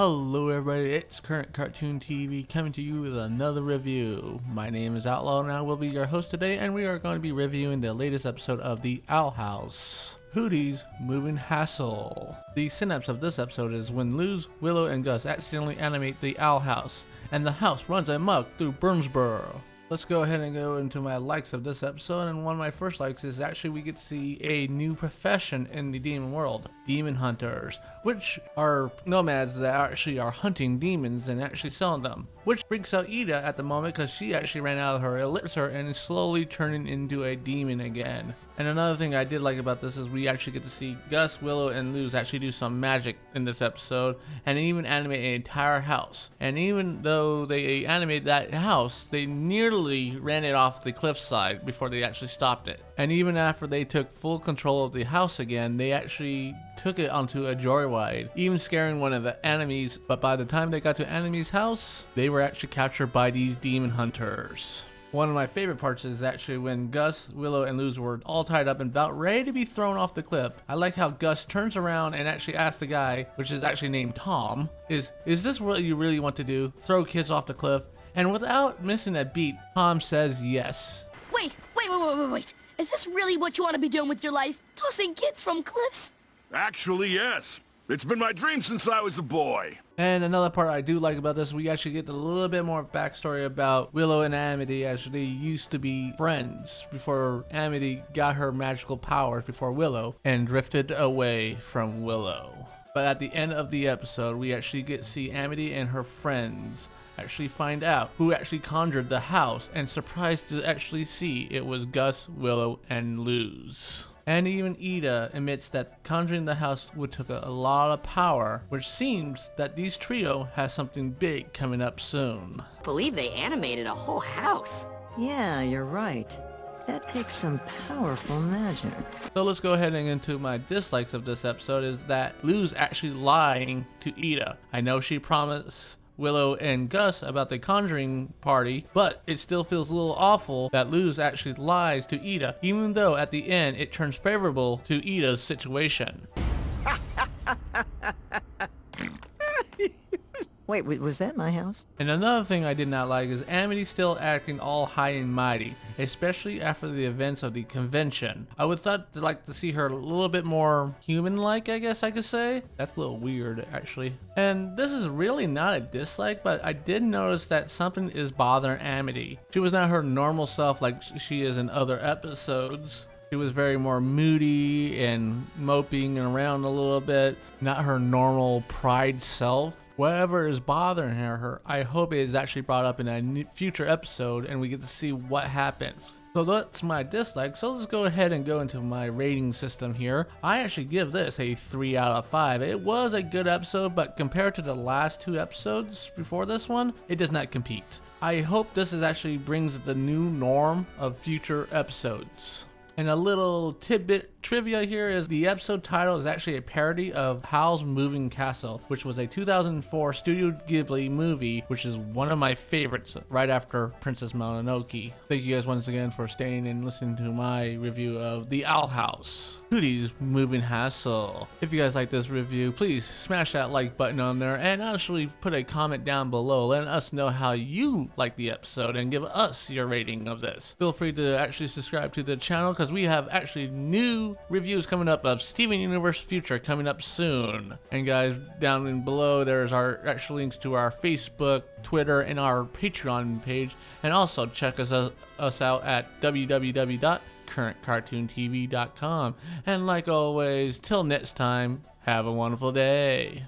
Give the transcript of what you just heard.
Hello everybody, it's Current Cartoon TV coming to you with another review. My name is Outlaw and I will be your host today, and we are going to be reviewing the latest episode of the Owl House, Hooty's Moving Hassle. The synopsis of this episode is when Luz, Willow, and Gus accidentally animate the Owl House, and the house runs amok through Bonesborough. Let's go ahead and go into my likes of this episode, and one of my first likes is actually we get to see a new profession in the demon world, demon hunters, which are nomads that actually are hunting demons and actually selling them, which freaks out Ida at the moment because she actually ran out of her elixir and is slowly turning into a demon again. And another thing I did like about this is we actually get to see Gus, Willow, and Luz actually do some magic in this episode and even animate an entire house. And even though they animated that house, they nearly ran it off the cliffside before they actually stopped it. And even after they took full control of the house again, they actually took it onto a joyride, even scaring one of the enemies. But by the time they got to enemy's house, they were actually captured by these demon hunters. One of my favorite parts is actually when Gus, Willow, and Luz were all tied up and about ready to be thrown off the cliff. I like how Gus turns around and actually asks the guy, which is actually named Tom, is this what you really want to do? Throw kids off the cliff? And without missing a beat, Tom says yes. Wait. Is this really what you want to be doing with your life? Tossing kids from cliffs? Actually, yes. It's been my dream since I was a boy. And another part I do like about this, we actually get a little bit more backstory about Willow and Amity actually used to be friends before Amity got her magical powers before Willow and drifted away from Willow. But at the end of the episode, we actually get to see Amity and her friends actually find out who actually conjured the house, and surprised to actually see it was Gus, Willow, and Luz. And even Ida admits that conjuring the house would take a lot of power, which seems that these trio has something big coming up soon. Believe they animated a whole house. Yeah, you're right. That takes some powerful magic. So let's go ahead and into my dislikes of this episode is that Luz actually lying to Ida. I know she promised Willow and Gus about the conjuring party, but it still feels a little awful that Luz actually lies to Ida, even though at the end it turns favorable to Ida's situation. Wait, was that my house? And another thing I did not like is Amity still acting all high and mighty, especially after the events of the convention. I would like to see her a little bit more human-like, I guess I could say. That's a little weird, actually. And this is really not a dislike, but I did notice that something is bothering Amity. She was not her normal self like she is in other episodes. She was very more moody and moping around a little bit, not her normal pride self. Whatever is bothering her, I hope it is actually brought up in a future episode and we get to see what happens. So that's my dislike, so let's go ahead and go into my rating system here. I actually give this a 3 out of 5. It was a good episode, but compared to the last 2 episodes before this one, it does not compete. I hope this actually brings the new norm of future episodes. And a little tidbit trivia here is the episode title is actually a parody of Howl's Moving Castle, which was a 2004 Studio Ghibli movie, which is one of my favorites right after Princess Mononoke. Thank you guys once again for staying and listening to my review of The Owl House, Hooty's Moving Hassle. If you guys like this review, please smash that like button on there and actually put a comment down below letting us know how you like the episode and give us your rating of this. Feel free to actually subscribe to the channel because we have actually new reviews coming up of Steven Universe Future coming up soon. And guys, down in below there's our actual links to our Facebook, Twitter, and our Patreon page. And also check us out at www.currentcartoontv.com. And like always, till next time, have a wonderful day.